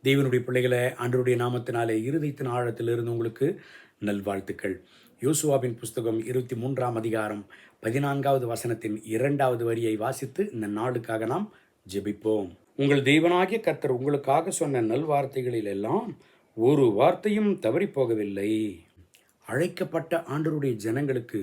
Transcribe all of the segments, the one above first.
தேவனுடைய பிள்ளைகளை ஆண்டவருடைய நாமத்தினாலே இருதயத்தின் ஆழத்திலிருந்து உங்களுக்கு நல்வாழ்த்துக்கள். யோசுவாவின் புஸ்தகம் 23ஆம் அதிகாரம் 14வது வசனத்தின் 2வது வரியை வாசித்து இந்த நாளுக்காக நாம் ஜெபிப்போம். உங்கள் தேவனாகிய கர்த்தர் உங்களுக்காக சொன்ன நல்வார்த்தைகளில் எல்லாம் ஒரு வார்த்தையும் தவறி போகவில்லை. அழைக்கப்பட்ட ஆண்டவருடைய ஜனங்களுக்கு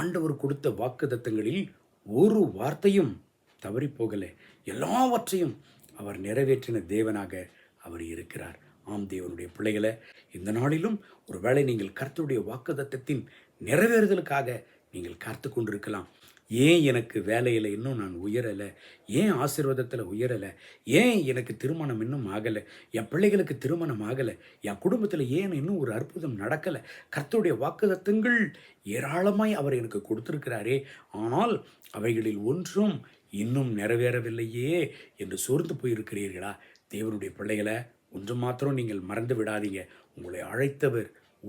ஆண்டவர் கொடுத்த வாக்குத்தத்தங்களில் ஒரு வார்த்தையும் தவறி போகலை. எல்லாவற்றையும் அவர் நிறைவேற்றின தேவனாக அவர் இருக்கிறார். ஆம் தேவனுடைய பிள்ளைகளை, இந்த நாளிலும் ஒருவேளை நீங்கள் கர்த்தருடைய வாக்குத்தத்தத்தின் நிறைவேறுதலுக்காக நீங்கள் காத்து கொண்டிருக்கலாம். ஏன் எனக்கு வேலையில் இன்னும் நான் உயரலை, ஏன் ஆசீர்வாதத்தில் உயரலை, ஏன் எனக்கு திருமணம் இன்னும் ஆகலை, என் பிள்ளைகளுக்கு திருமணம் ஆகலை, என் குடும்பத்தில் ஏன் இன்னும் ஒரு அற்புதம் நடக்கலை. கர்த்தருடைய வாக்குத்தத்தங்கள் ஏராளமாய் அவர் எனக்கு கொடுத்திருக்கிறாரே, ஆனால் அவைகளில் ஒன்றும் இன்னும் நிறைவேறவில்லையே என்று சோர்ந்து போயிருக்கிறீர்களா? தேவனுடைய பிள்ளைகளை, ஒன்று மாத்திரம் நீங்கள் மறந்து விடாதீங்க. உங்களை அழைத்தவர்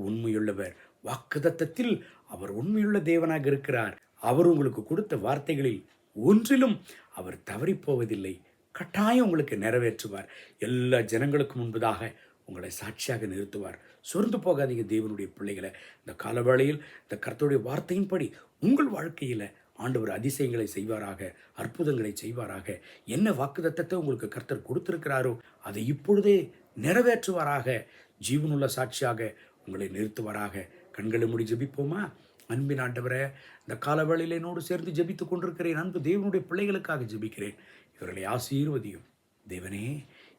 உண்மையுள்ளவர். வாக்குத்தத்தத்தில் அவர் உண்மையுள்ள தேவனாக இருக்கிறார். அவர் உங்களுக்கு கொடுத்த வார்த்தைகளில் ஒன்றிலும் அவர் தவறிப்போவதில்லை. கட்டாயம் உங்களுக்கு நிறைவேற்றுவார். எல்லா ஜனங்களுக்கு முன்பதாக உங்களை சாட்சியாக நிறுத்துவார். சொர்ந்து போகாதீங்க தேவனுடைய பிள்ளைகளை. இந்த காலவேளையில் இந்த கர்த்தருடைய வார்த்தையின்படி உங்கள் வாழ்க்கையில் ஆண்டவர் அதிசயங்களை செய்வாராக, அற்புதங்களை செய்வாராக. என்ன வாக்குத்தத்தத்தை உங்களுக்கு கர்த்தர் கொடுத்திருக்கிறாரோ அதை இப்பொழுதே நிறைவேற்றுவாராக. ஜீவனுள்ள சாட்சியாக உங்களை நிறுத்துவாராக. கண்களை மூடி ஜெபிப்போமா? அன்பின் ஆண்டவரே, இந்த காலவேளையில் என்னோடு சேர்ந்து ஜெபித்து கொண்டிருக்கிறேன் அன்பு தேவனுடைய பிள்ளைகளுக்காக ஜெபிக்கிறேன். இவர்களை ஆசீர்வதியும் தேவனே.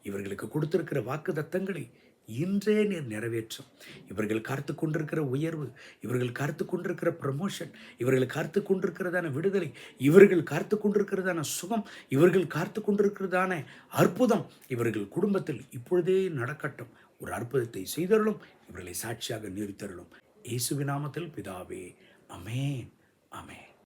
இவர்களுக்கு கொடுத்திருக்கிற வாக்குத்தத்தங்களை இன்றே நீர் நிறைவேற்றும். இவர்கள் காத்து கொண்டிருக்கிற உயர்வு, இவர்கள் காத்து கொண்டிருக்கிற ப்ரமோஷன், இவர்கள் காத்து கொண்டிருக்கிறதான விடுதலை, இவர்கள் காத்து கொண்டிருக்கிறதான சுகம், இவர்கள் காத்து கொண்டிருக்கிறதான அற்புதம் இவர்கள் குடும்பத்தில் இப்பொழுதே நடக்கட்டும். ஒரு அற்புதத்தை செய்தருளும். இவர்களை சாட்சியாக நிறுத்தருளும். இயேசுவின் நாமத்தில் பிதாவே, ஆமென், ஆமென்.